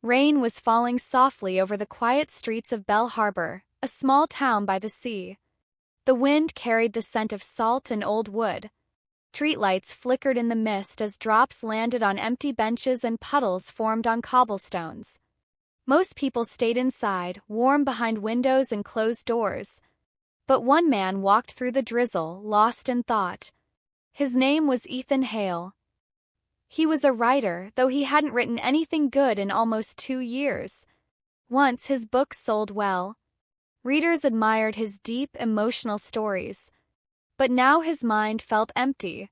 Rain was falling softly over the quiet streets of Belle Harbor, a small town by the sea. The wind carried the scent of salt and old wood. Streetlights flickered in the mist as drops landed on empty benches and puddles formed on cobblestones. Most people stayed inside, warm behind windows and closed doors. But one man walked through the drizzle, lost in thought. His name was Ethan Hale. He was a writer, though he hadn't written anything good in almost 2 years. Once his books sold well. Readers admired his deep, emotional stories. But now his mind felt empty.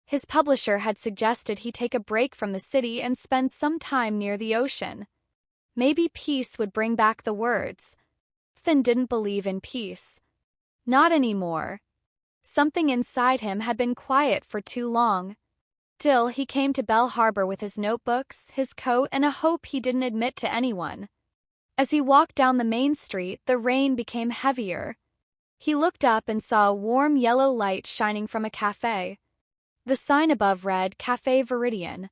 His publisher had suggested he take a break from the city and spend some time near the ocean. Maybe peace would bring back the words. Finn didn't believe in peace. Not anymore. Something inside him had been quiet for too long. Still, he came to Belle Harbor with his notebooks, his coat, and a hope he didn't admit to anyone. As he walked down the main street, the rain became heavier. He looked up and saw a warm yellow light shining from a cafe. The sign above read Café Viridian.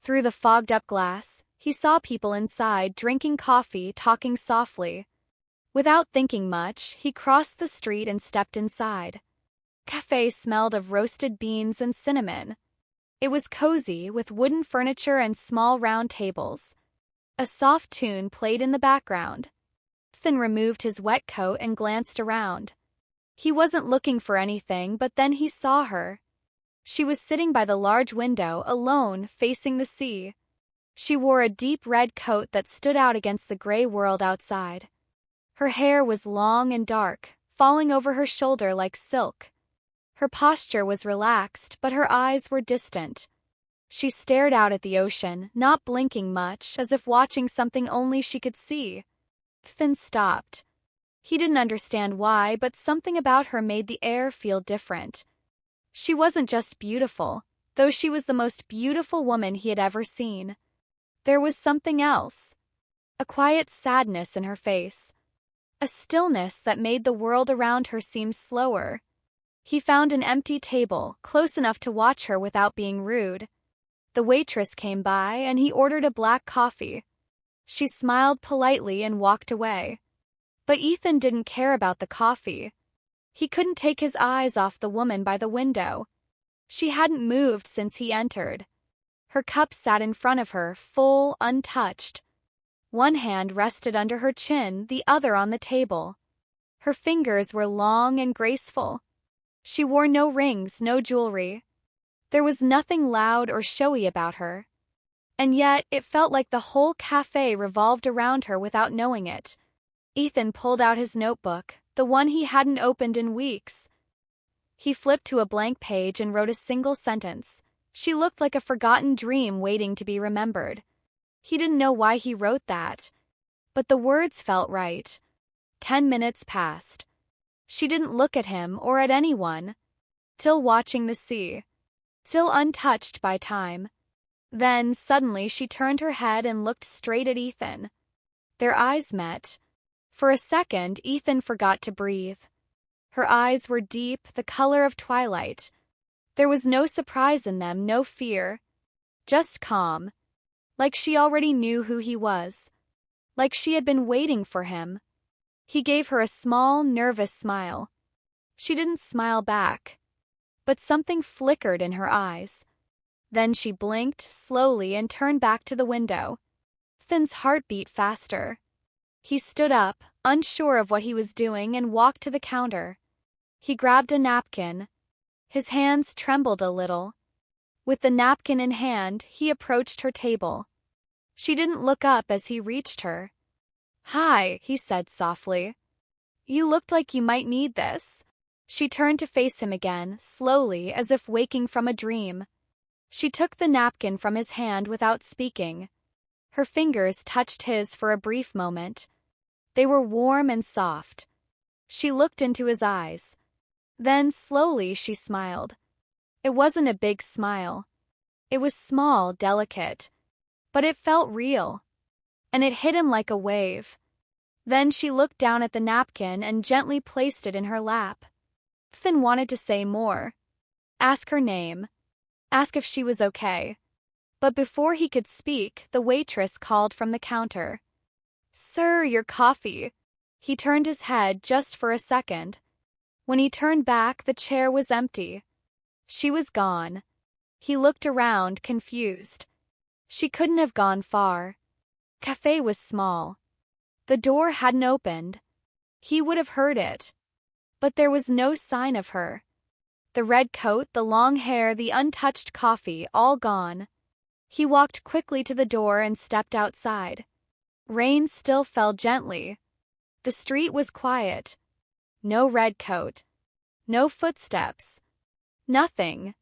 Through the fogged-up glass, he saw people inside drinking coffee, talking softly. Without thinking much, he crossed the street and stepped inside. The cafe smelled of roasted beans and cinnamon. It was cozy, with wooden furniture and small round tables. A soft tune played in the background. Finn removed his wet coat and glanced around. He wasn't looking for anything, but then he saw her. She was sitting by the large window, alone, facing the sea. She wore a deep red coat that stood out against the gray world outside. Her hair was long and dark, falling over her shoulder like silk. Her posture was relaxed, but her eyes were distant. She stared out at the ocean, not blinking much, as if watching something only she could see. Finn stopped. He didn't understand why, but something about her made the air feel different. She wasn't just beautiful, though she was the most beautiful woman he had ever seen. There was something else. A quiet sadness in her face. A stillness that made the world around her seem slower. He found an empty table, close enough to watch her without being rude. The waitress came by, and he ordered a black coffee. She smiled politely and walked away. But Ethan didn't care about the coffee. He couldn't take his eyes off the woman by the window. She hadn't moved since he entered. Her cup sat in front of her, full, untouched. One hand rested under her chin, the other on the table. Her fingers were long and graceful. She wore no rings, no jewelry. There was nothing loud or showy about her. And yet, it felt like the whole cafe revolved around her without knowing it. Ethan pulled out his notebook, the one he hadn't opened in weeks. He flipped to a blank page and wrote a single sentence. She looked like a forgotten dream waiting to be remembered. He didn't know why he wrote that. But the words felt right. 10 minutes passed. She didn't look at him or at anyone. Still watching the sea. Still untouched by time. Then, suddenly, she turned her head and looked straight at Ethan. Their eyes met. For a second, Ethan forgot to breathe. Her eyes were deep, the color of twilight. There was no surprise in them, no fear. Just calm. Like she already knew who he was. Like she had been waiting for him. He gave her a small, nervous smile. She didn't smile back. But something flickered in her eyes. Then she blinked slowly and turned back to the window. Finn's heart beat faster. He stood up, unsure of what he was doing, and walked to the counter. He grabbed a napkin. His hands trembled a little. With the napkin in hand, he approached her table. She didn't look up as he reached her. "Hi," he said softly. "You looked like you might need this." She turned to face him again, slowly, as if waking from a dream. She took the napkin from his hand without speaking. Her fingers touched his for a brief moment. They were warm and soft. She looked into his eyes. Then, slowly, she smiled. It wasn't a big smile. It was small, delicate. But it felt real. And it hit him like a wave. Then she looked down at the napkin and gently placed it in her lap. Finn wanted to say more. Ask her name. Ask if she was okay. But before he could speak, the waitress called from the counter. "Sir, your coffee." He turned his head just for a second. When he turned back, the chair was empty. She was gone. He looked around, confused. She couldn't have gone far. Cafe was small. The door hadn't opened. He would have heard it. But there was no sign of her. The red coat, the long hair, the untouched coffee, all gone. He walked quickly to the door and stepped outside. Rain still fell gently. The street was quiet. No red coat. No footsteps. Nothing.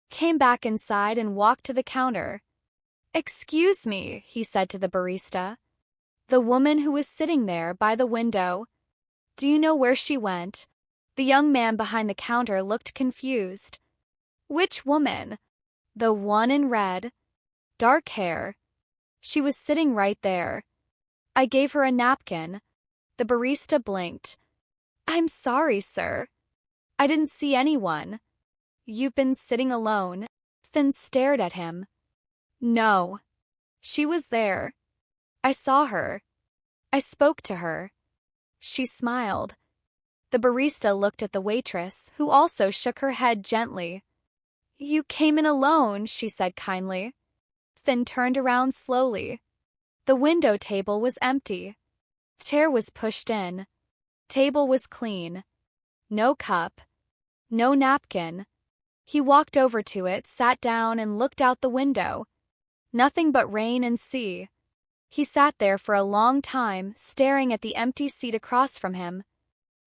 Came back inside and walked to the counter. "Excuse me," he said to the barista. The woman who was sitting there by the window. "Do you know where she went?" The young man behind the counter looked confused. "Which woman?" "The one in red. Dark hair. She was sitting right there. I gave her a napkin." The barista blinked. "I'm sorry, sir. I didn't see anyone." "You've been sitting alone?" Finn stared at him. "No. She was there. I saw her. I spoke to her." She smiled. The barista looked at the waitress, who also shook her head gently. "You came in alone," she said kindly. Finn turned around slowly. The window table was empty. Chair was pushed in. Table was clean. No cup. No napkin. He walked over to it, sat down, and looked out the window. Nothing but rain and sea. He sat there for a long time, staring at the empty seat across from him.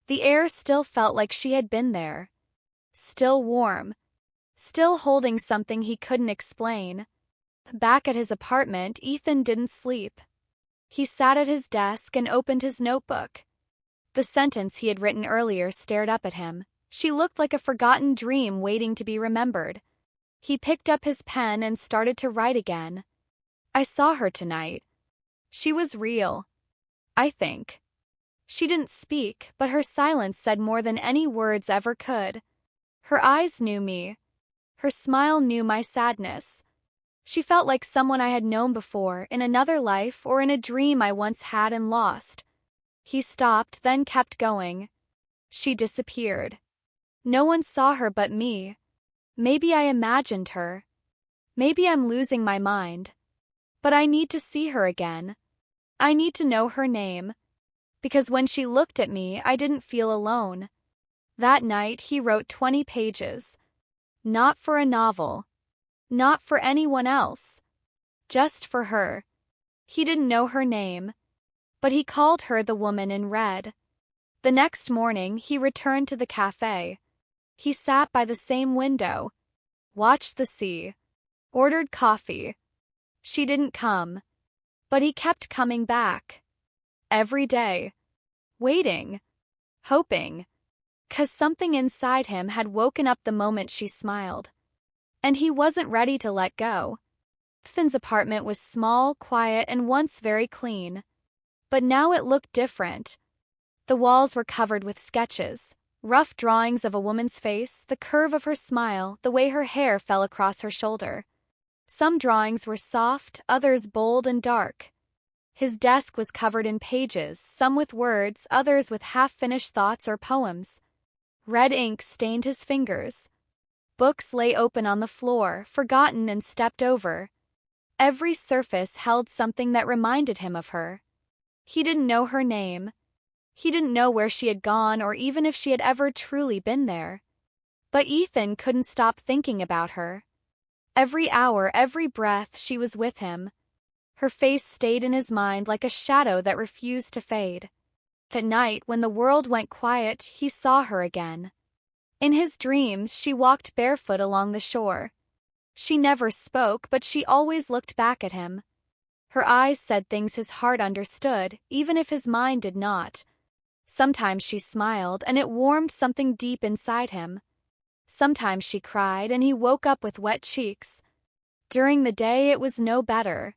The air still felt like she had been there. Still warm. Still holding something he couldn't explain. Back at his apartment, Ethan didn't sleep. He sat at his desk and opened his notebook. The sentence he had written earlier stared up at him. She looked like a forgotten dream waiting to be remembered. He picked up his pen and started to write again. "I saw her tonight. She was real. I think." She didn't speak, but her silence said more than any words ever could. Her eyes knew me. Her smile knew my sadness. She felt like someone I had known before, in another life or in a dream I once had and lost. He stopped, then kept going. She disappeared. No one saw her but me. Maybe I imagined her. Maybe I'm losing my mind. But I need to see her again. I need to know her name. Because when she looked at me, I didn't feel alone. That night, he wrote 20 pages. Not for a novel. Not for anyone else. Just for her. He didn't know her name. But he called her the woman in red. The next morning, he returned to the cafe. He sat by the same window. Watched the sea. Ordered coffee. She didn't come. But he kept coming back. Every day. Waiting. Hoping. 'Cause something inside him had woken up the moment she smiled. And he wasn't ready to let go. Finn's apartment was small, quiet, and once very clean. But now it looked different. The walls were covered with sketches, rough drawings of a woman's face, the curve of her smile, the way her hair fell across her shoulder. Some drawings were soft, others bold and dark. His desk was covered in pages, some with words, others with half-finished thoughts or poems. Red ink stained his fingers. Books lay open on the floor, forgotten and stepped over. Every surface held something that reminded him of her. He didn't know her name. He didn't know where she had gone or even if she had ever truly been there. But Ethan couldn't stop thinking about her. Every hour, every breath, she was with him. Her face stayed in his mind like a shadow that refused to fade. At night, when the world went quiet, he saw her again. In his dreams, she walked barefoot along the shore. She never spoke, but she always looked back at him. Her eyes said things his heart understood, even if his mind did not. Sometimes she smiled, and it warmed something deep inside him. Sometimes she cried, and he woke up with wet cheeks. During the day, it was no better.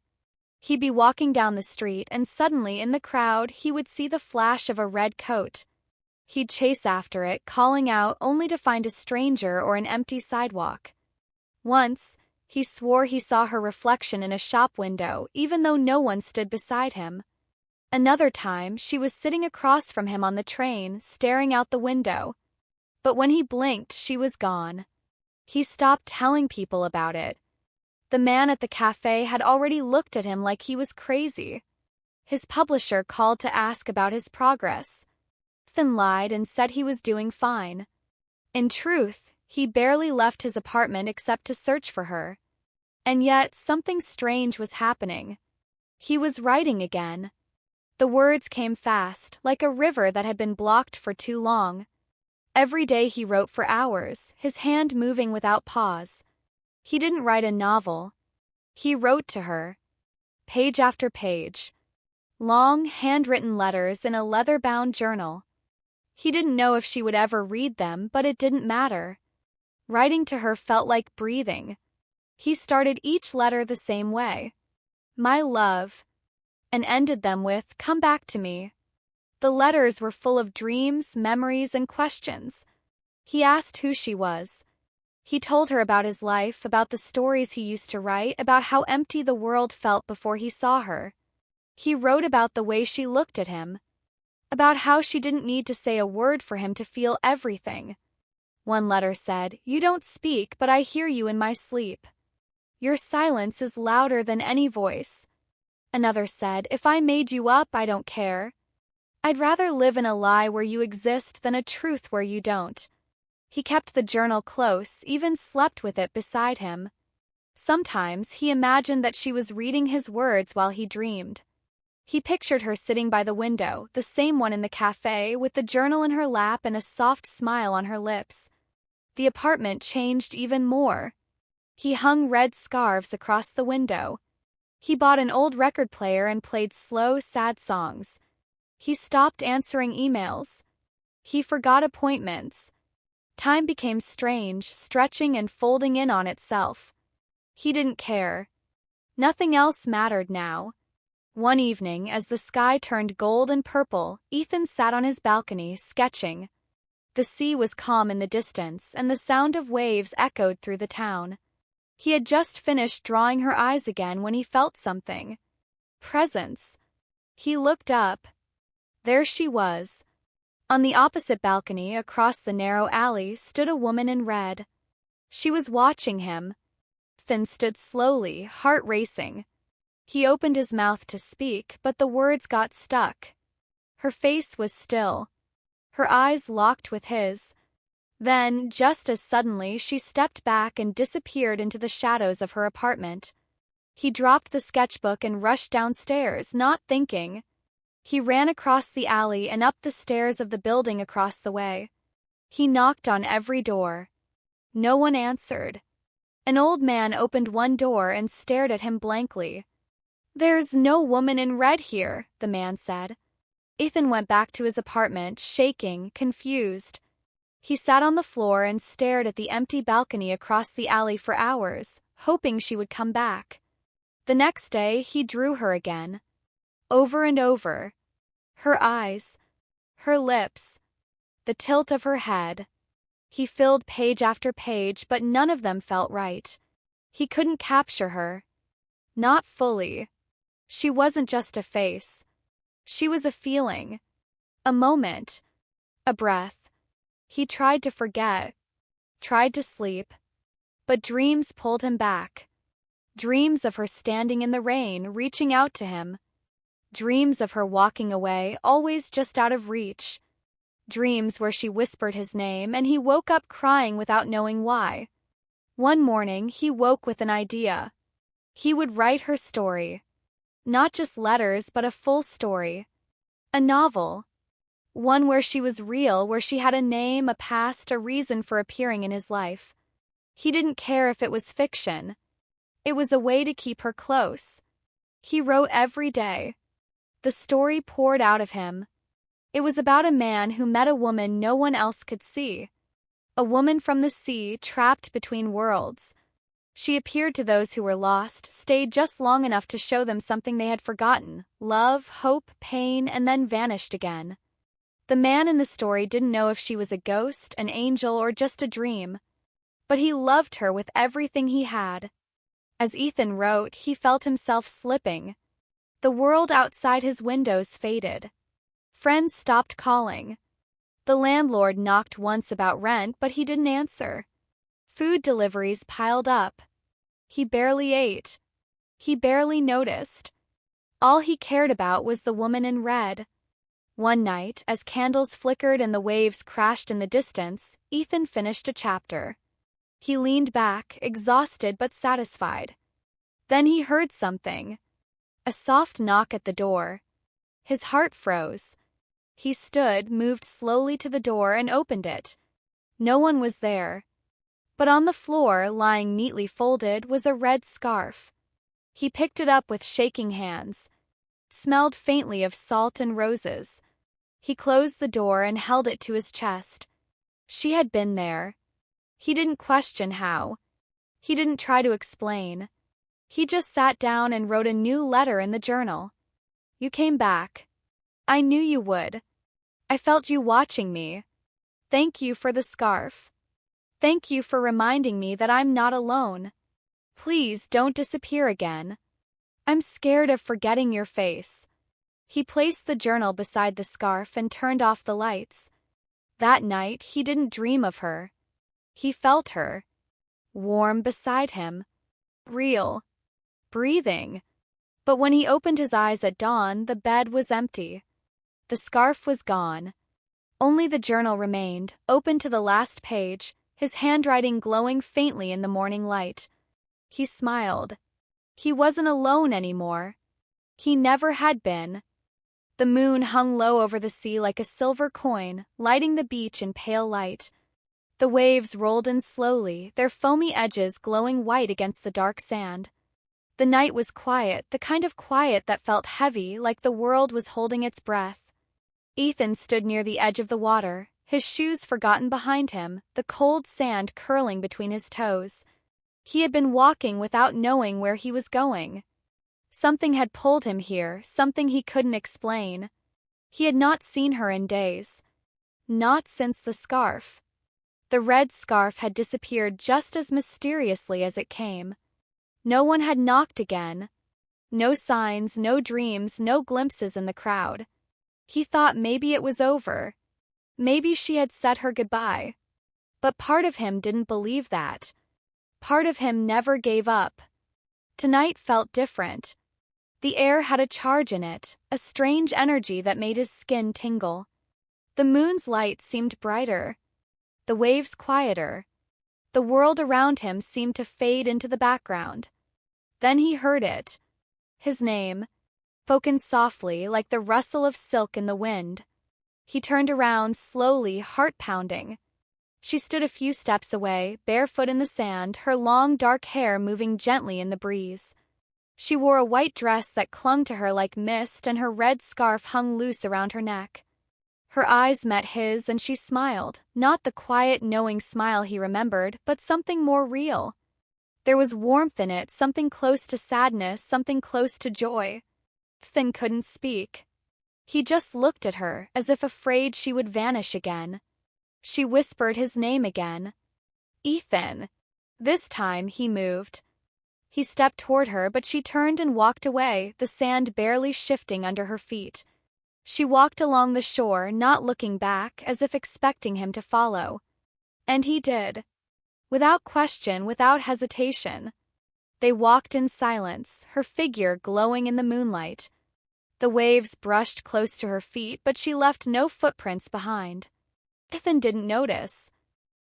He'd be walking down the street, and suddenly, in the crowd, he would see the flash of a red coat. He'd chase after it, calling out, only to find a stranger or an empty sidewalk. Once, He swore he saw her reflection in a shop window, even though no one stood beside him. Another time, she was sitting across from him on the train, staring out the window. But when he blinked, she was gone. He stopped telling people about it. The man at the cafe had already looked at him like he was crazy. His publisher called to ask about his progress. Ethan lied and said he was doing fine. In truth, he barely left his apartment except to search for her. And yet, something strange was happening. He was writing again. The words came fast, like a river that had been blocked for too long. Every day he wrote for hours, his hand moving without pause. He didn't write a novel. He wrote to her. Page after page. Long, handwritten letters in a leather-bound journal. He didn't know if she would ever read them, but it didn't matter. Writing to her felt like breathing. He started each letter the same way. My love. And ended them with, come back to me. The letters were full of dreams, memories, and questions. He asked who she was. He told her about his life, about the stories he used to write, about how empty the world felt before he saw her. He wrote about the way she looked at him, about how she didn't need to say a word for him to feel everything. One letter said, you don't speak, but I hear you in my sleep. Your silence is louder than any voice. Another said, if I made you up, I don't care. I'd rather live in a lie where you exist than a truth where you don't. He kept the journal close, even slept with it beside him. Sometimes he imagined that she was reading his words while he dreamed. He pictured her sitting by the window, the same one in the cafe, with the journal in her lap and a soft smile on her lips. The apartment changed even more. He hung red scarves across the window. He bought an old record player and played slow, sad songs. He stopped answering emails. He forgot appointments. Time became strange, stretching and folding in on itself. He didn't care. Nothing else mattered now. One evening, as the sky turned gold and purple, Ethan sat on his balcony, sketching. The sea was calm in the distance, and the sound of waves echoed through the town. He had just finished drawing her eyes again when he felt something. Presence. He looked up. There she was. On the opposite balcony, across the narrow alley, stood a woman in red. She was watching him. Ethan stood slowly, heart racing. He opened his mouth to speak, but the words got stuck. Her face was still. Her eyes locked with his. Then, just as suddenly, she stepped back and disappeared into the shadows of her apartment. He dropped the sketchbook and rushed downstairs, not thinking. He ran across the alley and up the stairs of the building across the way. He knocked on every door. No one answered. An old man opened one door and stared at him blankly. There's no woman in red here, the man said. Ethan went back to his apartment, shaking, confused. He sat on the floor and stared at the empty balcony across the alley for hours, hoping she would come back. The next day, he drew her again. Over and over. Her eyes. Her lips. The tilt of her head. He filled page after page, but none of them felt right. He couldn't capture her. Not fully. She wasn't just a face. She was a feeling. A moment. A breath. He tried to forget. Tried to sleep. But dreams pulled him back. Dreams of her standing in the rain, reaching out to him. Dreams of her walking away, always just out of reach. Dreams where she whispered his name, and he woke up crying without knowing why. One morning, he woke with an idea. He would write her story. Not just letters, but a full story. A novel. One where she was real, where she had a name, a past, a reason for appearing in his life. He didn't care if it was fiction. It was a way to keep her close. He wrote every day. The story poured out of him. It was about a man who met a woman no one else could see. A woman from the sea, trapped between worlds. She appeared to those who were lost, stayed just long enough to show them something they had forgotten, love, hope, pain, and then vanished again. The man in the story didn't know if she was a ghost, an angel, or just a dream. But he loved her with everything he had. As Ethan wrote, he felt himself slipping. The world outside his windows faded. Friends stopped calling. The landlord knocked once about rent, but he didn't answer. Food deliveries piled up. He barely ate. He barely noticed. All he cared about was the woman in red. One night, as candles flickered and the waves crashed in the distance, Ethan finished a chapter. He leaned back, exhausted but satisfied. Then he heard something. A soft knock at the door. His heart froze. He stood, moved slowly to the door, and opened it. No one was there. But on the floor, lying neatly folded, was a red scarf. He picked it up with shaking hands. It smelled faintly of salt and roses. He closed the door and held it to his chest. She had been there. He didn't question how. He didn't try to explain. He just sat down and wrote a new letter in the journal. You came back. I knew you would. I felt you watching me. Thank you for the scarf. Thank you for reminding me that I'm not alone. Please don't disappear again. I'm scared of forgetting your face. He placed the journal beside the scarf and turned off the lights. That night, he didn't dream of her. He felt her. Warm beside him. Real. Breathing. But when he opened his eyes at dawn, the bed was empty. The scarf was gone. Only the journal remained, open to the last page, his handwriting glowing faintly in the morning light. He smiled. He wasn't alone anymore. He never had been. The moon hung low over the sea like a silver coin, lighting the beach in pale light. The waves rolled in slowly, their foamy edges glowing white against the dark sand. The night was quiet, the kind of quiet that felt heavy, like the world was holding its breath. Ethan stood near the edge of the water, his shoes forgotten behind him, the cold sand curling between his toes. He had been walking without knowing where he was going. Something had pulled him here, something he couldn't explain. He had not seen her in days. Not since the scarf. The red scarf had disappeared just as mysteriously as it came. No one had knocked again. No signs, no dreams, no glimpses in the crowd. He thought maybe it was over. Maybe she had said her goodbye. But part of him didn't believe that. Part of him never gave up. Tonight felt different. The air had a charge in it, a strange energy that made his skin tingle. The moon's light seemed brighter. The waves quieter. The world around him seemed to fade into the background. Then he heard it. His name, spoken softly like the rustle of silk in the wind. He turned around slowly, heart pounding. She stood a few steps away, barefoot in the sand, her long dark hair moving gently in the breeze. She wore a white dress that clung to her like mist, and her red scarf hung loose around her neck. Her eyes met his, and she smiled, not the quiet, knowing smile he remembered, but something more real. There was warmth in it, something close to sadness, something close to joy. Ethan couldn't speak. He just looked at her, as if afraid she would vanish again. She whispered his name again. Ethan. This time he moved. He stepped toward her, but she turned and walked away, the sand barely shifting under her feet. She walked along the shore, not looking back, as if expecting him to follow. And he did. Without question, without hesitation. They walked in silence, her figure glowing in the moonlight. The waves brushed close to her feet, but she left no footprints behind. Ethan didn't notice.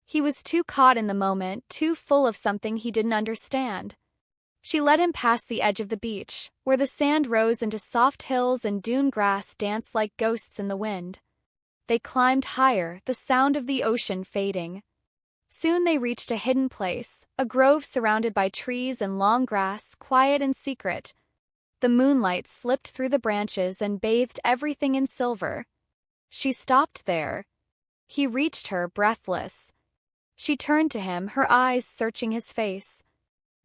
He was too caught in the moment, too full of something he didn't understand. She led him past the edge of the beach, where the sand rose into soft hills and dune grass danced like ghosts in the wind. They climbed higher, the sound of the ocean fading. Soon they reached a hidden place, a grove surrounded by trees and long grass, quiet and secret. The moonlight slipped through the branches and bathed everything in silver. She stopped there. He reached her, breathless. She turned to him, her eyes searching his face.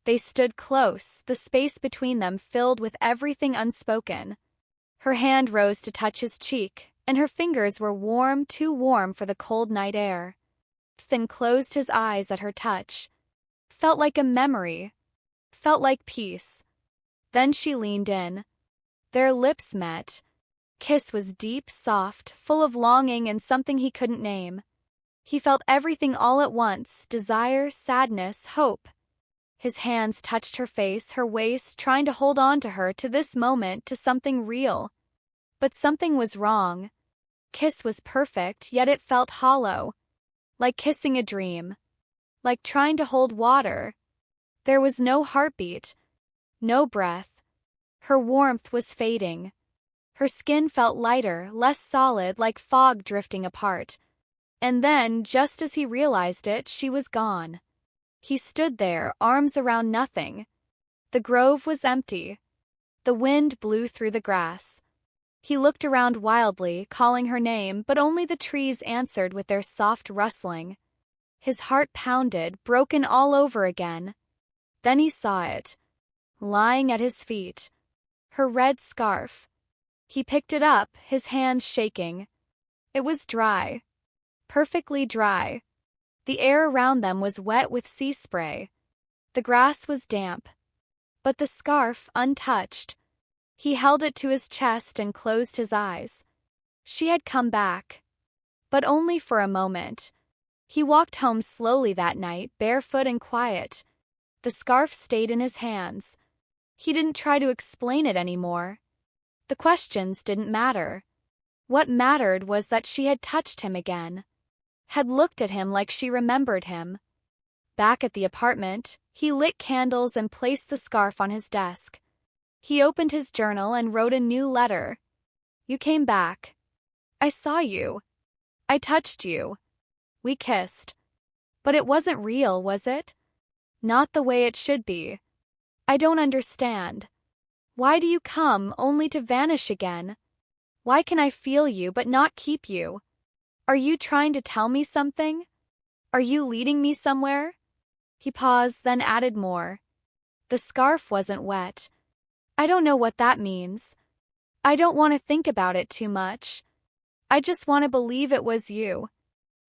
They stood close, the space between them filled with everything unspoken. Her hand rose to touch his cheek, and her fingers were warm, too warm for the cold night air. Ethan closed his eyes at her touch. Felt like a memory. felt like peace. Then she leaned in. Their lips met. Kiss was deep, soft, full of longing and something he couldn't name. He felt everything all at once, desire, sadness, hope. His hands touched her face, her waist, trying to hold on to her, to this moment, to something real. But something was wrong. Kiss was perfect, yet it felt hollow. Like kissing a dream. Like trying to hold water. There was no heartbeat. No breath. Her warmth was fading. Her skin felt lighter, less solid, like fog drifting apart. And then, just as he realized it, she was gone. He stood there, arms around nothing. The grove was empty. The wind blew through the grass. He looked around wildly, calling her name, but only the trees answered with their soft rustling. His heart pounded, broken all over again. Then he saw it. Lying at his feet. Her red scarf. He picked it up, his hand shaking. It was dry. Perfectly dry. The air around them was wet with sea spray. The grass was damp. But the scarf, untouched. He held it to his chest and closed his eyes. She had come back. But only for a moment. He walked home slowly that night, barefoot and quiet. The scarf stayed in his hands. He didn't try to explain it anymore. The questions didn't matter. What mattered was that she had touched him again. Had looked at him like she remembered him. Back at the apartment, he lit candles and placed the scarf on his desk. He opened his journal and wrote a new letter. You came back. I saw you. I touched you. We kissed. But it wasn't real, was it? Not the way it should be. I don't understand. Why do you come only to vanish again? Why can I feel you but not keep you? Are you trying to tell me something? Are you leading me somewhere? He paused, then added more. The scarf wasn't wet. I don't know what that means. I don't want to think about it too much. I just want to believe it was you.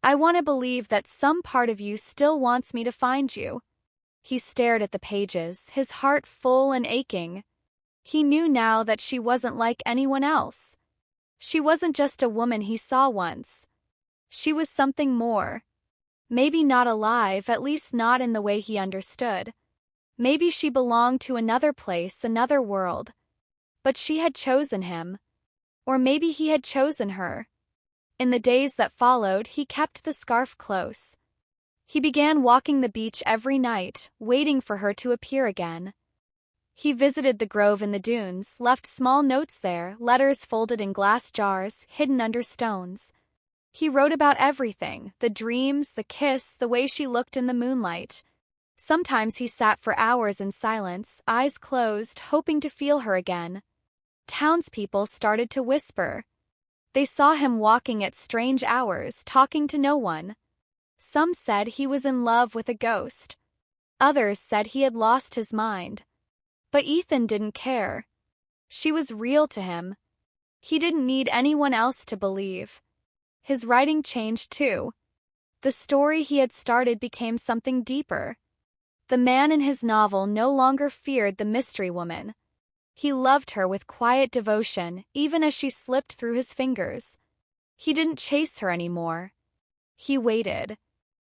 I want to believe that some part of you still wants me to find you. He stared at the pages, his heart full and aching. He knew now that she wasn't like anyone else. She wasn't just a woman he saw once. She was something more. Maybe not alive, at least not in the way he understood. Maybe she belonged to another place, another world. But she had chosen him. Or maybe he had chosen her. In the days that followed, he kept the scarf close. He began walking the beach every night, waiting for her to appear again. He visited the grove in the dunes, left small notes there, letters folded in glass jars, hidden under stones. He wrote about everything, the dreams, the kiss, the way she looked in the moonlight. Sometimes he sat for hours in silence, eyes closed, hoping to feel her again. Townspeople started to whisper. They saw him walking at strange hours, talking to no one. Some said he was in love with a ghost. Others said he had lost his mind. But Ethan didn't care. She was real to him. He didn't need anyone else to believe. His writing changed too. The story he had started became something deeper. The man in his novel no longer feared the mystery woman. He loved her with quiet devotion, even as she slipped through his fingers. He didn't chase her anymore. He waited.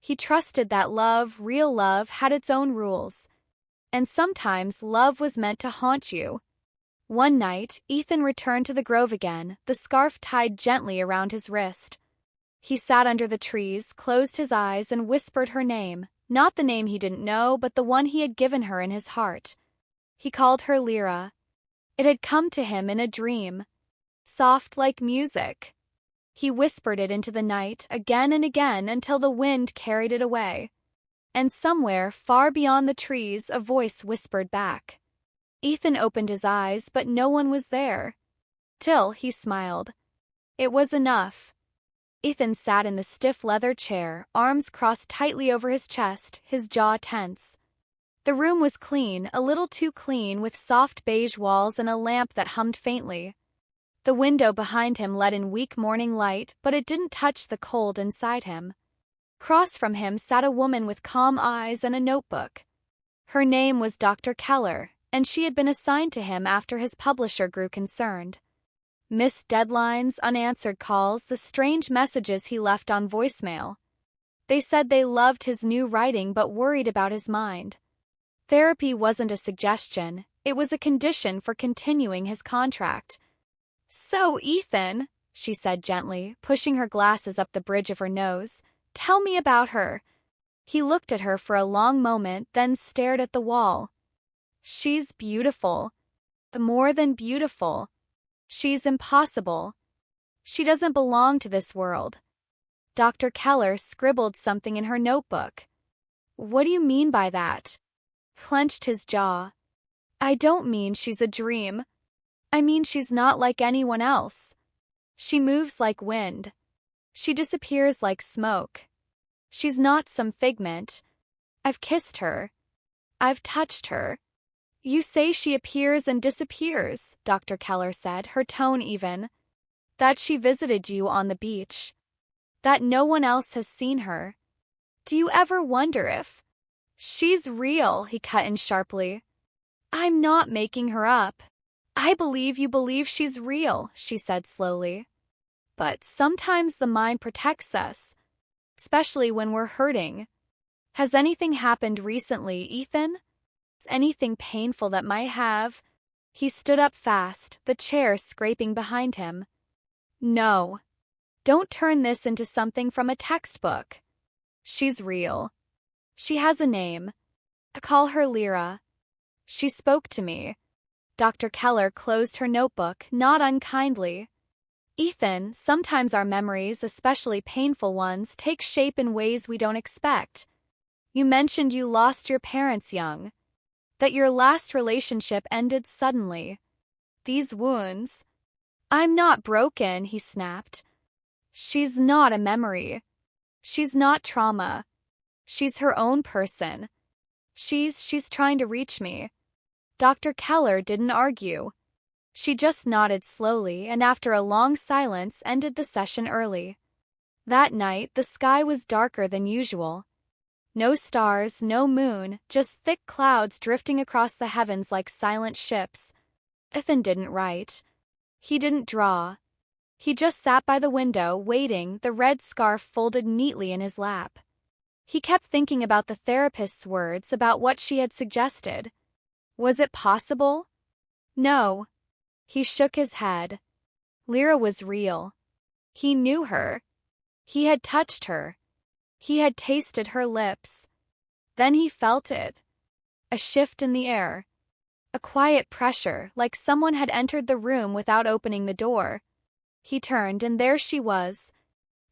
He trusted that love, real love, had its own rules. And sometimes love was meant to haunt you. One night, Ethan returned to the grove again, the scarf tied gently around his wrist. He sat under the trees, closed his eyes, and whispered her name, not the name he didn't know, but the one he had given her in his heart. He called her Lyra. It had come to him in a dream, soft like music. He whispered it into the night, again and again, until the wind carried it away. And somewhere, far beyond the trees, a voice whispered back. Ethan opened his eyes, but no one was there. Till he smiled. It was enough. Ethan sat in the stiff leather chair, arms crossed tightly over his chest, his jaw tense. The room was clean, a little too clean, with soft beige walls and a lamp that hummed faintly. The window behind him let in weak morning light, but it didn't touch the cold inside him. Across from him sat a woman with calm eyes and a notebook. Her name was Dr. Keller, and she had been assigned to him after his publisher grew concerned. Missed deadlines, unanswered calls, the strange messages he left on voicemail. They said they loved his new writing but worried about his mind. Therapy wasn't a suggestion, it was a condition for continuing his contract. "So, Ethan," she said gently, pushing her glasses up the bridge of her nose, "tell me about her." He looked at her for a long moment, then stared at the wall. "She's beautiful. More than beautiful. She's impossible. She doesn't belong to this world." Dr. Keller scribbled something in her notebook. "What do you mean by that?" Clenched his jaw. "I don't mean she's a dream. I mean she's not like anyone else. She moves like wind. She disappears like smoke. She's not some figment. I've kissed her. I've touched her." "You say she appears and disappears," Dr. Keller said, her tone even. "That she visited you on the beach. That no one else has seen her. Do you ever wonder if—" "She's real," he cut in sharply. "I'm not making her up. I believe you believe she's real," she said slowly. "But sometimes the mind protects us, especially when we're hurting. Has anything happened recently, Ethan? Anything painful that might have—" He stood up fast, the chair scraping behind him. "No. Don't turn this into something from a textbook. She's real. She has a name. I call her Lyra. She spoke to me." Dr. Keller closed her notebook, not unkindly. "Ethan, sometimes our memories, especially painful ones, take shape in ways we don't expect. You mentioned you lost your parents young. That your last relationship ended suddenly. These wounds—" "I'm not broken," he snapped. "She's not a memory. She's not trauma. She's her own person. She's trying to reach me." Dr. Keller didn't argue. She just nodded slowly and after a long silence ended the session early. That night, the sky was darker than usual. No stars, no moon, just thick clouds drifting across the heavens like silent ships. Ethan didn't write. He didn't draw. He just sat by the window, waiting, the red scarf folded neatly in his lap. He kept thinking about the therapist's words, about what she had suggested. Was it possible? No. He shook his head. Lyra was real. He knew her. He had touched her. He had tasted her lips. Then he felt it. A shift in the air. A quiet pressure, like someone had entered the room without opening the door. He turned, and there she was.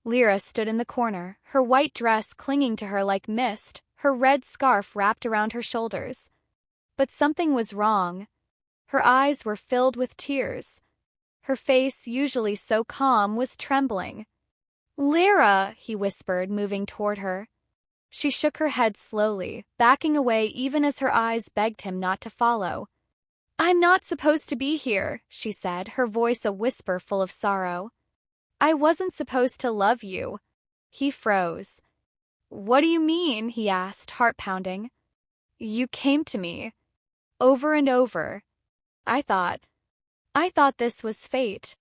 Lyra stood in the corner, her white dress clinging to her like mist, her red scarf wrapped around her shoulders. But something was wrong. Her eyes were filled with tears. Her face, usually so calm, was trembling. "Lyra," he whispered, moving toward her. She shook her head slowly, backing away even as her eyes begged him not to follow. "I'm not supposed to be here," she said, her voice a whisper full of sorrow. "I wasn't supposed to love you." He froze. "What do you mean?" he asked, heart pounding. "You came to me. Over and over. I thought this was fate."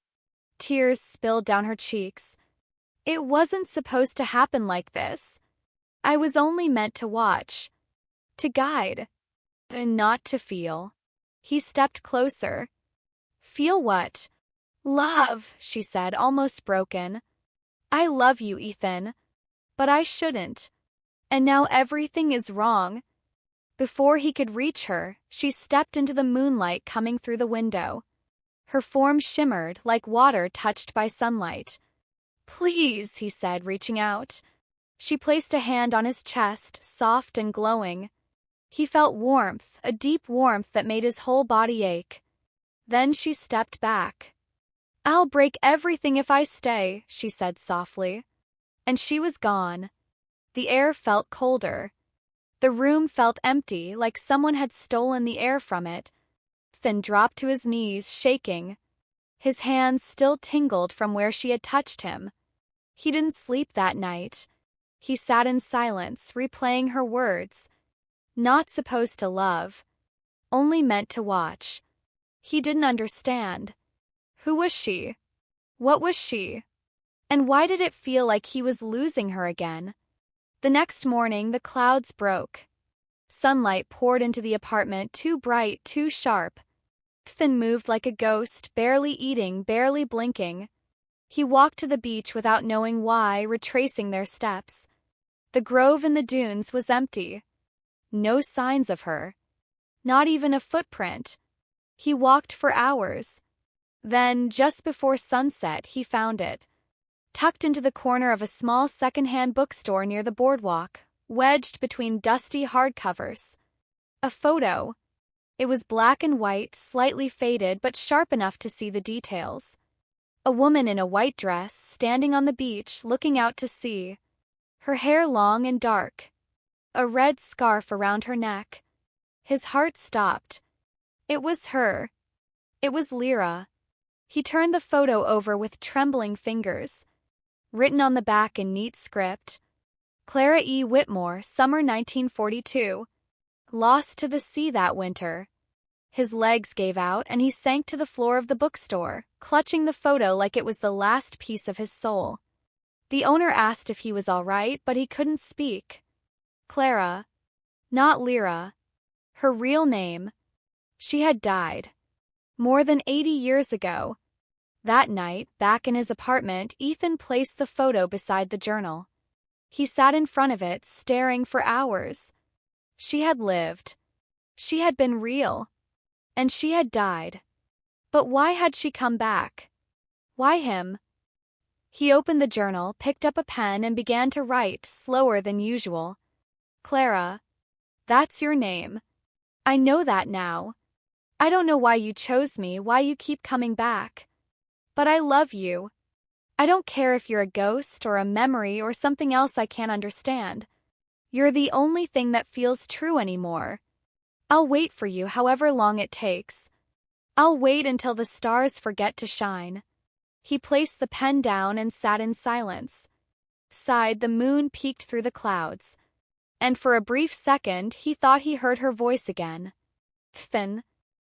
Tears spilled down her cheeks. "It wasn't supposed to happen like this. I was only meant to watch, to guide, and not to feel." He stepped closer. "Feel what?" "Love," she said, almost broken. "I love you, Ethan. But I shouldn't. And now everything is wrong." Before he could reach her, she stepped into the moonlight coming through the window. Her form shimmered like water touched by sunlight. "Please," he said, reaching out. She placed a hand on his chest, soft and glowing. He felt warmth, a deep warmth that made his whole body ache. Then she stepped back. "I'll break everything if I stay," she said softly. And she was gone. The air felt colder. The room felt empty, like someone had stolen the air from it. Ethan dropped to his knees, shaking. His hands still tingled from where she had touched him. He didn't sleep that night. He sat in silence, replaying her words. Not supposed to love. Only meant to watch. He didn't understand. Who was she? What was she? And why did it feel like he was losing her again? The next morning, the clouds broke. Sunlight poured into the apartment, too bright, too sharp. Ethan moved like a ghost, barely eating, barely blinking. He walked to the beach without knowing why, retracing their steps. The grove in the dunes was empty. No signs of her. Not even a footprint. He walked for hours. Then, just before sunset, he found it. Tucked into the corner of a small second-hand bookstore near the boardwalk, wedged between dusty hardcovers. A photo. It was black and white, slightly faded, but sharp enough to see the details. A woman in a white dress, standing on the beach, looking out to sea. Her hair long and dark. A red scarf around her neck. His heart stopped. It was her. It was Lyra. He turned the photo over with trembling fingers. Written on the back in neat script. Clara E. Whitmore, summer 1942. Lost to the sea that winter. His legs gave out and he sank to the floor of the bookstore, clutching the photo like it was the last piece of his soul. The owner asked if he was all right, but he couldn't speak. Clara. Not Lyra. Her real name. She had died. More than 80 years ago. That night, back in his apartment, Ethan placed the photo beside the journal. He sat in front of it, staring for hours. She had lived. She had been real. And she had died. But why had she come back? Why him? He opened the journal, picked up a pen, and began to write, slower than usual. Clara. That's your name. I know that now. I don't know why you chose me, why you keep coming back. But I love you. I don't care if you're a ghost or a memory or something else I can't understand. You're the only thing that feels true anymore. I'll wait for you however long it takes. I'll wait until the stars forget to shine. He placed the pen down and sat in silence. Sighed, the moon peeked through the clouds. And for a brief second, he thought he heard her voice again. Thin,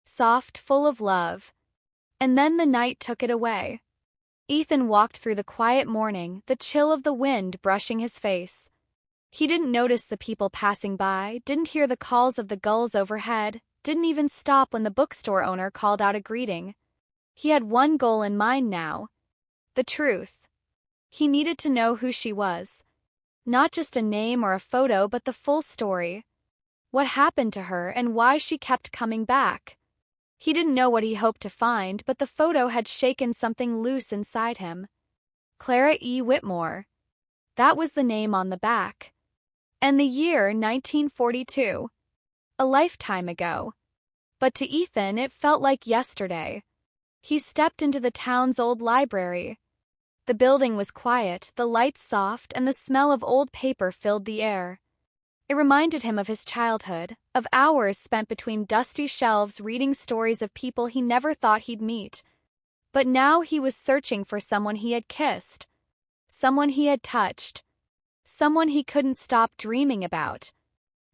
soft, full of love. And then the night took it away. Ethan walked through the quiet morning, the chill of the wind brushing his face. He didn't notice the people passing by, didn't hear the calls of the gulls overhead, didn't even stop when the bookstore owner called out a greeting. He had one goal in mind now. The truth. He needed to know who she was. Not just a name or a photo, but the full story. What happened to her and why she kept coming back. He didn't know what he hoped to find, but the photo had shaken something loose inside him. Clara E. Whitmore. That was the name on the back. And the year 1942. A lifetime ago. But to Ethan it felt like yesterday. He stepped into the town's old library. The building was quiet, the lights soft, and the smell of old paper filled the air. It reminded him of his childhood, of hours spent between dusty shelves reading stories of people he never thought he'd meet. But now he was searching for someone he had kissed. Someone he had touched. Someone he couldn't stop dreaming about.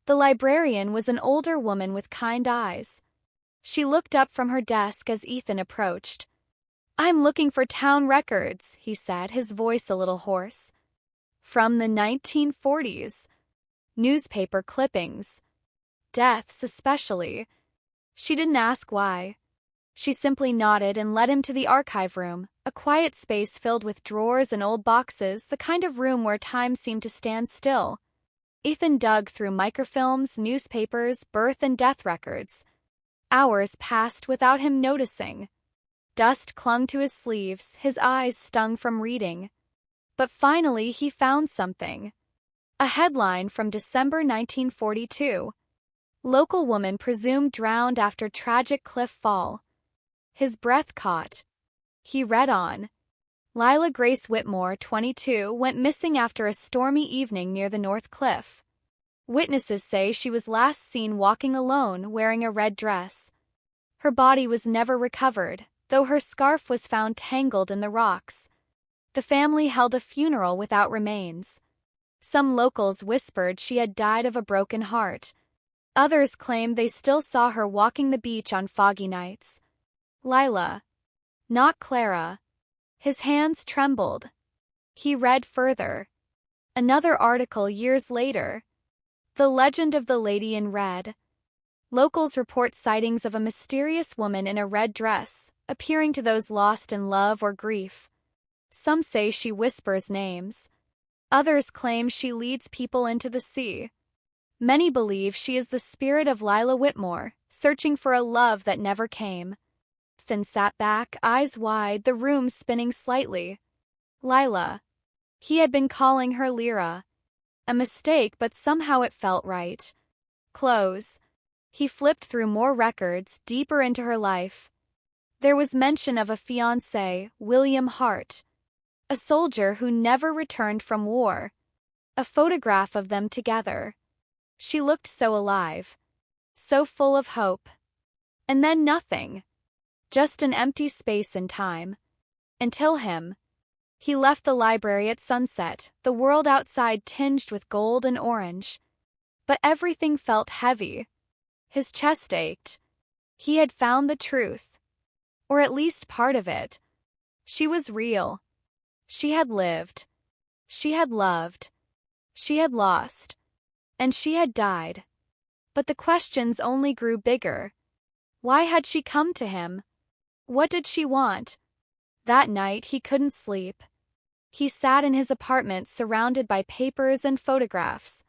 The librarian was an older woman with kind eyes. She looked up from her desk as Ethan approached. "I'm looking for town records," he said, his voice a little hoarse. "From the 1940s. Newspaper clippings. Deaths especially." She didn't ask why. She simply nodded and led him to the archive room, a quiet space filled with drawers and old boxes, the kind of room where time seemed to stand still. Ethan dug through microfilms, newspapers, birth and death records. Hours passed without him noticing. Dust clung to his sleeves, his eyes stung from reading. But finally he found something. A headline from December 1942. Local woman presumed drowned after tragic cliff fall. His breath caught. He read on. Lila Grace Whitmore, 22, went missing after a stormy evening near the North Cliff. Witnesses say she was last seen walking alone, wearing a red dress. Her body was never recovered, though her scarf was found tangled in the rocks. The family held a funeral without remains. Some locals whispered she had died of a broken heart. Others claim they still saw her walking the beach on foggy nights. Lila. Not Clara. His hands trembled. He read further. Another article years later. The Legend of the Lady in Red. Locals report sightings of a mysterious woman in a red dress, appearing to those lost in love or grief. Some say she whispers names. Others claim she leads people into the sea. Many believe she is the spirit of Lila Whitmore, searching for a love that never came. Finn sat back, eyes wide, the room spinning slightly. Lila. He had been calling her Lyra. A mistake, but somehow it felt right. Close. He flipped through more records, deeper into her life. There was mention of a fiancé, William Hart. A soldier who never returned from war. A photograph of them together. She looked so alive. So full of hope. And then nothing. Just an empty space in time. Until him. He left the library at sunset, the world outside tinged with gold and orange. But everything felt heavy. His chest ached. He had found the truth. Or at least part of it. She was real. She had lived. She had loved. She had lost. And she had died. But the questions only grew bigger. Why had she come to him? What did she want? That night he couldn't sleep. He sat in his apartment surrounded by papers and photographs.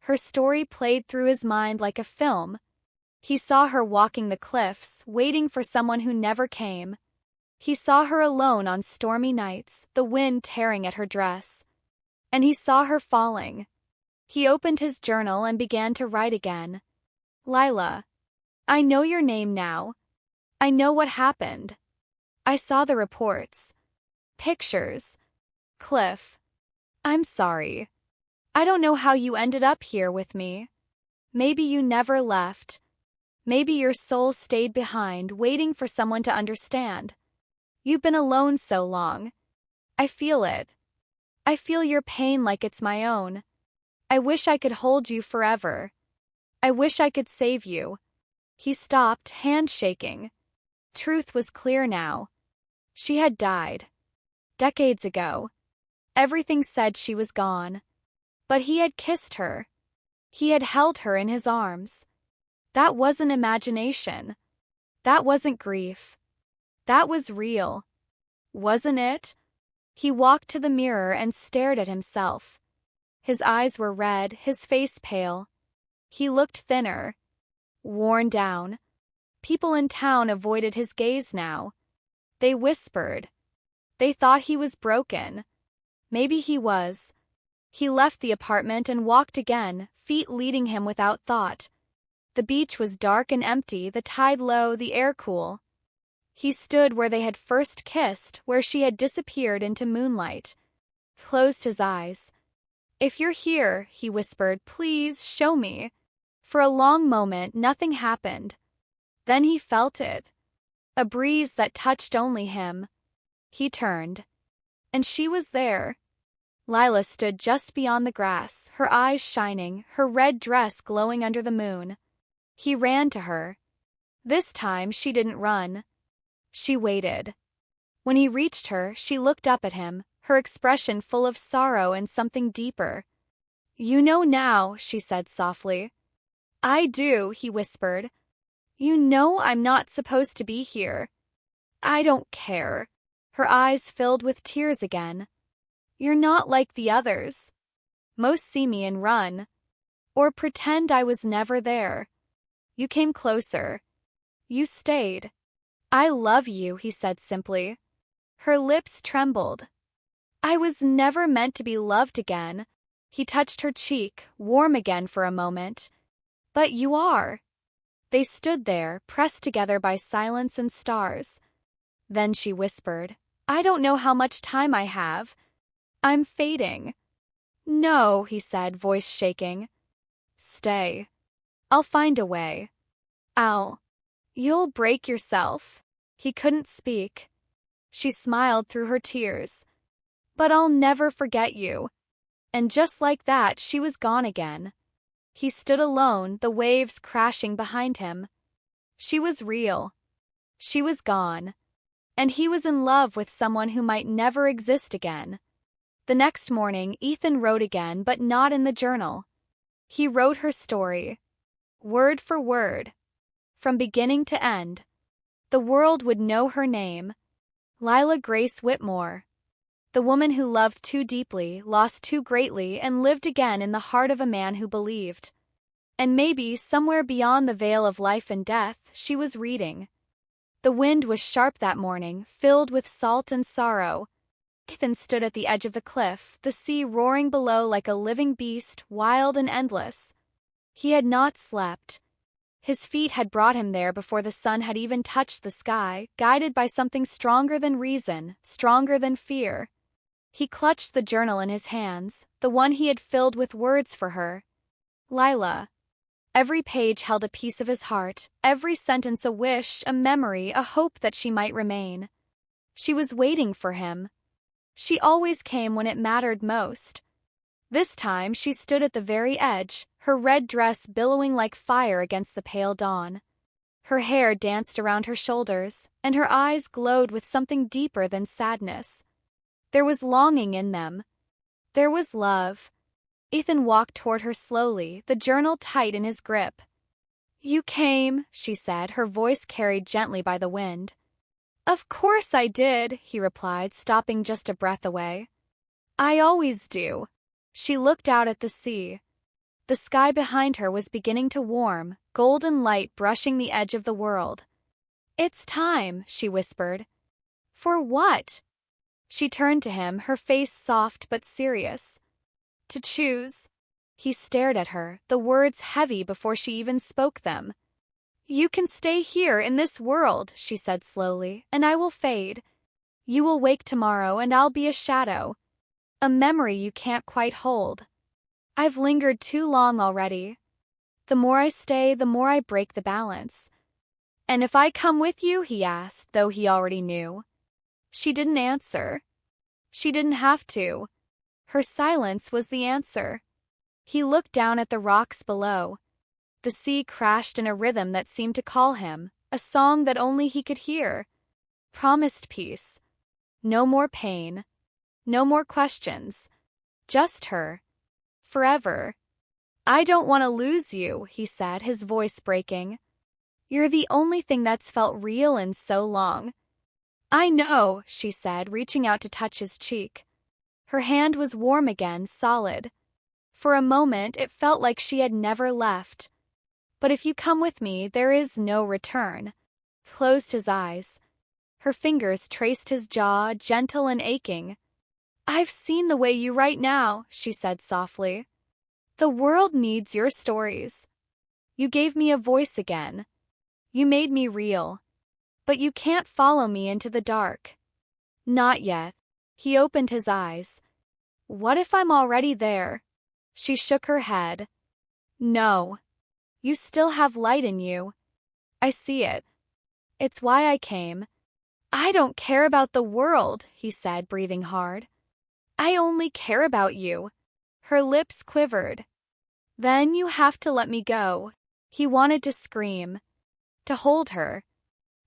Her story played through his mind like a film. He saw her walking the cliffs, waiting for someone who never came. He saw her alone on stormy nights, the wind tearing at her dress. And he saw her falling. He opened his journal and began to write again. Lila. I know your name now. I know what happened. I saw the reports. Pictures. Cliff. I'm sorry. I don't know how you ended up here with me. Maybe you never left. Maybe your soul stayed behind, waiting for someone to understand. You've been alone so long. I feel it. I feel your pain like it's my own. I wish I could hold you forever. I wish I could save you. He stopped, hand shaking. Truth was clear now. She had died. Decades ago. Everything said she was gone. But he had kissed her. He had held her in his arms. That wasn't imagination. That wasn't grief. That was real. Wasn't it? He walked to the mirror and stared at himself. His eyes were red, his face pale. He looked thinner. Worn down. People in town avoided his gaze now. They whispered. They thought he was broken. Maybe he was. He left the apartment and walked again, feet leading him without thought. The beach was dark and empty, the tide low, the air cool. He stood where they had first kissed, where she had disappeared into moonlight. Closed his eyes. If you're here, he whispered, please show me. For a long moment, nothing happened. Then he felt it. A breeze that touched only him. He turned. And she was there. Lila stood just beyond the grass, her eyes shining, her red dress glowing under the moon. He ran to her. This time she didn't run. She waited. When he reached her, she looked up at him, her expression full of sorrow and something deeper. You know now, she said softly. I do, he whispered. You know I'm not supposed to be here. I don't care. Her eyes filled with tears again. You're not like the others. Most see me and run. Or pretend I was never there. You came closer. You stayed. I love you, he said simply. Her lips trembled. I was never meant to be loved again. He touched her cheek, warm again for a moment. But you are. They stood there, pressed together by silence and stars. Then she whispered, I don't know how much time I have. I'm fading. No, he said, voice shaking. Stay. I'll find a way. You'll break yourself. He couldn't speak. She smiled through her tears. But I'll never forget you. And just like that, she was gone again. He stood alone, the waves crashing behind him. She was real. She was gone. And he was in love with someone who might never exist again. The next morning, Ethan wrote again, but not in the journal. He wrote her story, word for word, from beginning to end. The world would know her name, Lila Grace Whitmore. The woman who loved too deeply, lost too greatly, and lived again in the heart of a man who believed. And maybe, somewhere beyond the veil of life and death, she was reading. The wind was sharp that morning, filled with salt and sorrow. Ethan stood at the edge of the cliff, the sea roaring below like a living beast, wild and endless. He had not slept. His feet had brought him there before the sun had even touched the sky, guided by something stronger than reason, stronger than fear. He clutched the journal in his hands, the one he had filled with words for her. Lila. Every page held a piece of his heart, every sentence a wish, a memory, a hope that she might remain. She was waiting for him. She always came when it mattered most. This time she stood at the very edge, her red dress billowing like fire against the pale dawn. Her hair danced around her shoulders, and her eyes glowed with something deeper than sadness. There was longing in them. There was love. Ethan walked toward her slowly, the journal tight in his grip. "You came," she said, her voice carried gently by the wind. "Of course I did," he replied, stopping just a breath away. "I always do." She looked out at the sea. The sky behind her was beginning to warm, golden light brushing the edge of the world. "It's time," she whispered. "For what?" She turned to him, her face soft but serious. "To choose." He stared at her, the words heavy before she even spoke them. "You can stay here in this world," she said slowly, "and I will fade. You will wake tomorrow and I'll be a shadow. A memory you can't quite hold. I've lingered too long already. The more I stay, the more I break the balance." "And if I come with you?" he asked, though he already knew. She didn't answer. She didn't have to. Her silence was the answer. He looked down at the rocks below. The sea crashed in a rhythm that seemed to call him, a song that only he could hear. Promised peace. No more pain. No more questions. Just her. Forever. "I don't want to lose you," he said, his voice breaking. "You're the only thing that's felt real in so long." "I know," she said, reaching out to touch his cheek. Her hand was warm again, solid. For a moment, it felt like she had never left. "But if you come with me, there is no return." Closed his eyes. Her fingers traced his jaw, gentle and aching. "I've seen the way you write now," she said softly. "The world needs your stories. You gave me a voice again. You made me real. But you can't follow me into the dark." "Not yet." He opened his eyes. "What if I'm already there?" She shook her head. "No. You still have light in you. I see it. It's why I came." "I don't care about the world," he said, breathing hard. "I only care about you." Her lips quivered. "Then you have to let me go." He wanted to scream, to hold her,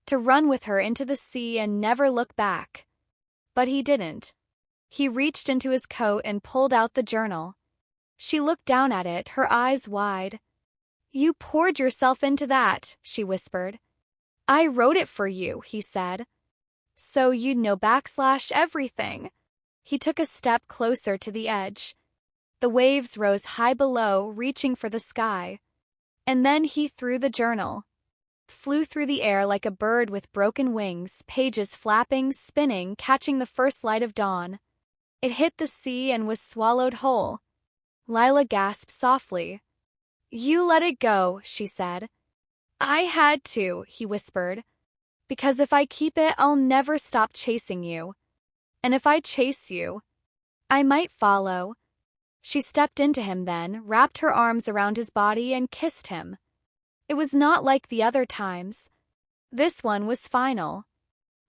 to run with her into the sea and never look back. But he didn't. He reached into his coat and pulled out the journal. She looked down at it, her eyes wide. "You poured yourself into that," she whispered. "I wrote it for you," he said. "So you'd know everything." He took a step closer to the edge. The waves rose high below, reaching for the sky. And then he threw the journal. Flew through the air like a bird with broken wings, pages flapping, spinning, catching the first light of dawn. It hit the sea and was swallowed whole. Lila gasped softly. "You let it go," she said. "I had to," he whispered. "Because if I keep it, I'll never stop chasing you. And if I chase you, I might follow." She stepped into him then, wrapped her arms around his body and kissed him. It was not like the other times. This one was final.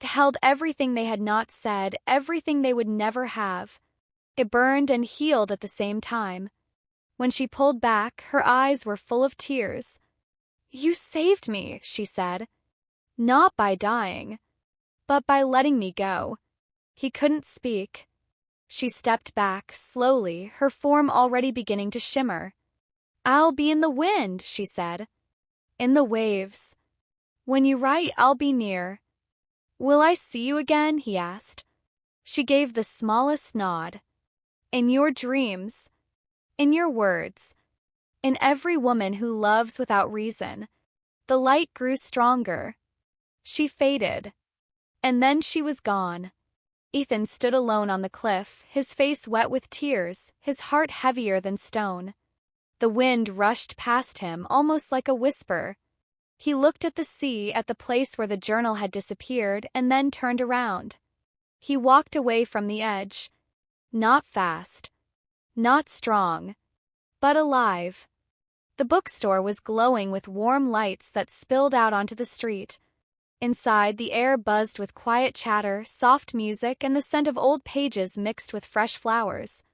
It held everything they had not said, everything they would never have. It burned and healed at the same time. When she pulled back, her eyes were full of tears. "You saved me," she said. "Not by dying, but by letting me go." He couldn't speak. She stepped back, slowly, her form already beginning to shimmer. "I'll be in the wind," she said. "In the waves. When you write, I'll be near." "Will I see you again?" he asked. She gave the smallest nod. "In your dreams. In your words. In every woman who loves without reason." The light grew stronger. She faded. And then she was gone. Ethan stood alone on the cliff, his face wet with tears, his heart heavier than stone. The wind rushed past him, almost like a whisper. He looked at the sea, at the place where the journal had disappeared, and then turned around. He walked away from the edge. Not fast. Not strong. But alive. The bookstore was glowing with warm lights that spilled out onto the street. Inside, the air buzzed with quiet chatter, soft music, and the scent of old pages mixed with fresh flowers.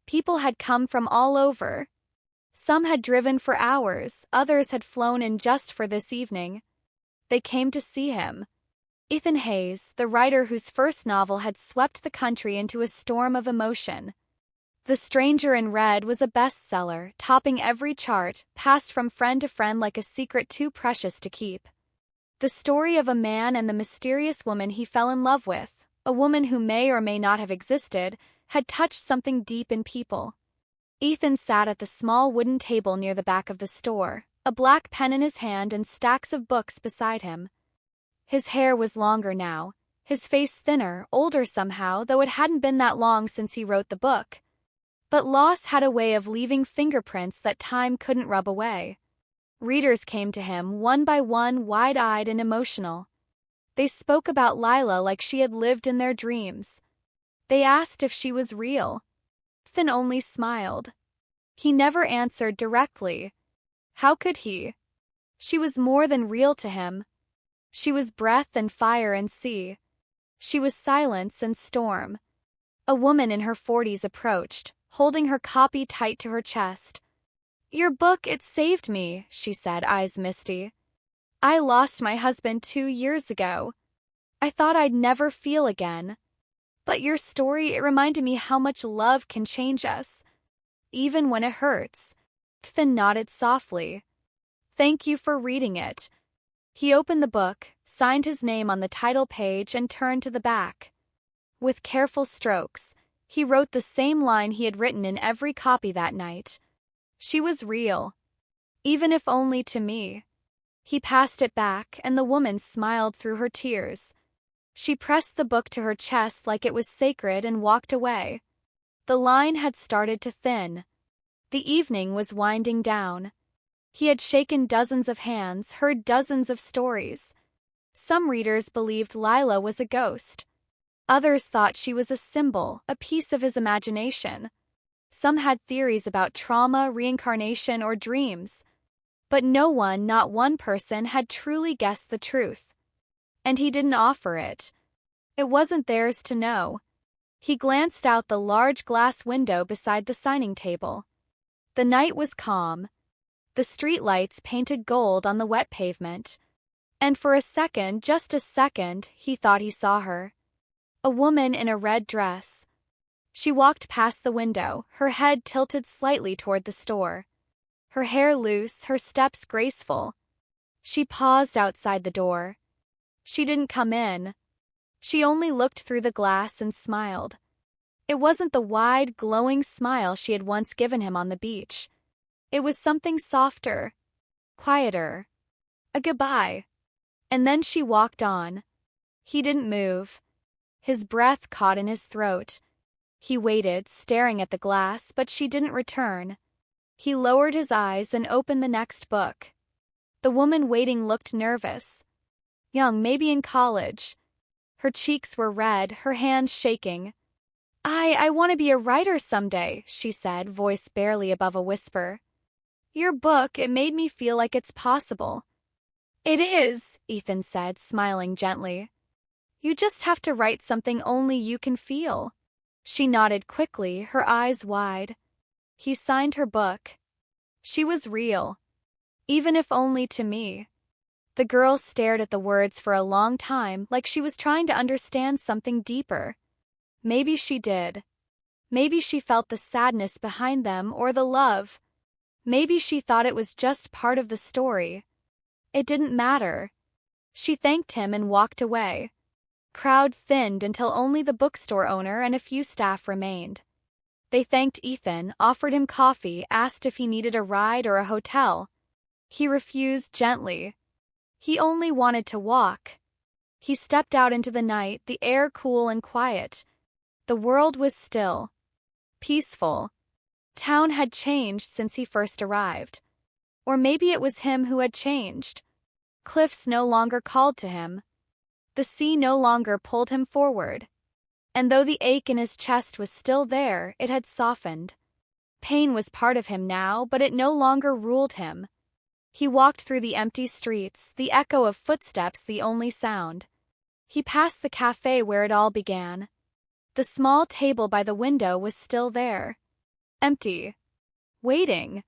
People had come from all over. Some had driven for hours, others had flown in just for this evening. They came to see him. Ethan Hayes, the writer whose first novel had swept the country into a storm of emotion. The Stranger in Red was a bestseller, topping every chart, passed from friend to friend like a secret too precious to keep. The story of a man and the mysterious woman he fell in love with, a woman who may or may not have existed, had touched something deep in people. Ethan sat at the small wooden table near the back of the store, a black pen in his hand and stacks of books beside him. His hair was longer now, his face thinner, older somehow, though it hadn't been that long since he wrote the book. But loss had a way of leaving fingerprints that time couldn't rub away. Readers came to him, one by one, wide-eyed and emotional. They spoke about Lila like she had lived in their dreams. They asked if she was real. Finn only smiled. He never answered directly. How could he? She was more than real to him. She was breath and fire and sea. She was silence and storm. A woman in her 40s approached, holding her copy tight to her chest. "Your book, it saved me," she said, eyes misty. "I lost my husband 2 years ago. I thought I'd never feel again. But your story, it reminded me how much love can change us, even when it hurts." Finn nodded softly. "Thank you for reading it." He opened the book, signed his name on the title page, and turned to the back. With careful strokes, he wrote the same line he had written in every copy that night. She was real, even if only to me. He passed it back, and the woman smiled through her tears. She pressed the book to her chest like it was sacred and walked away. The line had started to thin. The evening was winding down. He had shaken dozens of hands, heard dozens of stories. Some readers believed Lila was a ghost. Others thought she was a symbol, a piece of his imagination. Some had theories about trauma, reincarnation, or dreams. But no one, not one person, had truly guessed the truth. And he didn't offer it. It wasn't theirs to know. He glanced out the large glass window beside the signing table. The night was calm. The streetlights painted gold on the wet pavement. And for a second, just a second, he thought he saw her. A woman in a red dress. She walked past the window, her head tilted slightly toward the store. Her hair loose, her steps graceful. She paused outside the door. She didn't come in. She only looked through the glass and smiled. It wasn't the wide, glowing smile she had once given him on the beach. It was something softer, quieter. A goodbye. And then she walked on. He didn't move. His breath caught in his throat. He waited, staring at the glass, but she didn't return. He lowered his eyes and opened the next book. The woman waiting looked nervous. Young, maybe in college. Her cheeks were red, her hands shaking. I want to be a writer someday," she said, voice barely above a whisper. "Your book, it made me feel like it's possible." "It is," Ethan said, smiling gently. "You just have to write something only you can feel." She nodded quickly, her eyes wide. He signed her book. She was real, even if only to me. The girl stared at the words for a long time, like she was trying to understand something deeper. Maybe she did. Maybe she felt the sadness behind them or the love. Maybe she thought it was just part of the story. It didn't matter. She thanked him and walked away. Crowd thinned until only the bookstore owner and a few staff remained. They thanked Ethan, offered him coffee, asked if he needed a ride or a hotel. He refused gently. He only wanted to walk. He stepped out into the night, the air cool and quiet. The world was still. Peaceful. Town had changed since he first arrived. Or maybe it was him who had changed. Cliffs no longer called to him. The sea no longer pulled him forward. And though the ache in his chest was still there, it had softened. Pain was part of him now, but it no longer ruled him. He walked through the empty streets, the echo of footsteps the only sound. He passed the cafe where it all began. The small table by the window was still there. Empty. Waiting.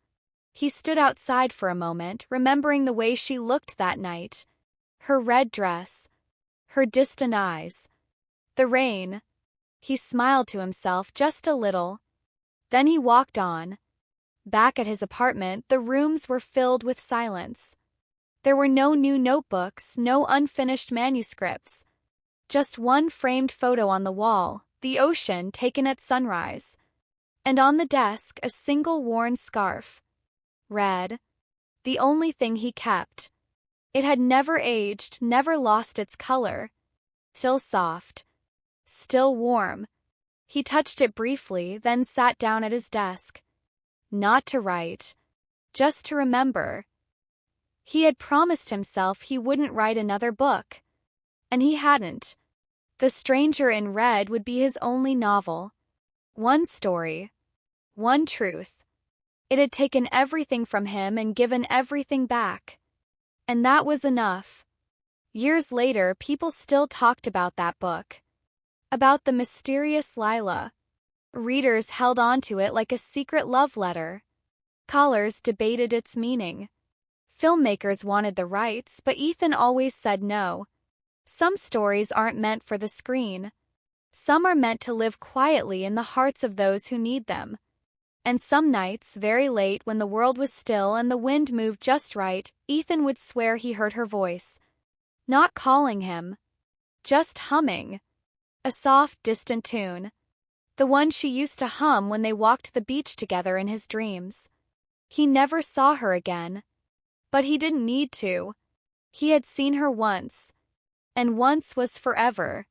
He stood outside for a moment, remembering the way she looked that night. Her red dress. Her distant eyes. The rain. He smiled to himself just a little. Then he walked on. Back at his apartment, the rooms were filled with silence. There were no new notebooks, no unfinished manuscripts. Just one framed photo on the wall, the ocean taken at sunrise. And on the desk, a single worn scarf. Red. The only thing he kept. It had never aged, never lost its color. Still soft. Still warm. He touched it briefly, then sat down at his desk. Not to write. Just to remember. He had promised himself he wouldn't write another book. And he hadn't. The Stranger in Red would be his only novel. One story. One truth. It had taken everything from him and given everything back. And that was enough. Years later, people still talked about that book. About the mysterious Lila. Readers held on to it like a secret love letter. Scholars debated its meaning. Filmmakers wanted the rights, but Ethan always said no. Some stories aren't meant for the screen. Some are meant to live quietly in the hearts of those who need them. And some nights, very late when the world was still and the wind moved just right, Ethan would swear he heard her voice. Not calling him. Just humming. A soft, distant tune. The one she used to hum when they walked the beach together in his dreams. He never saw her again. But he didn't need to. He had seen her once. And once was forever.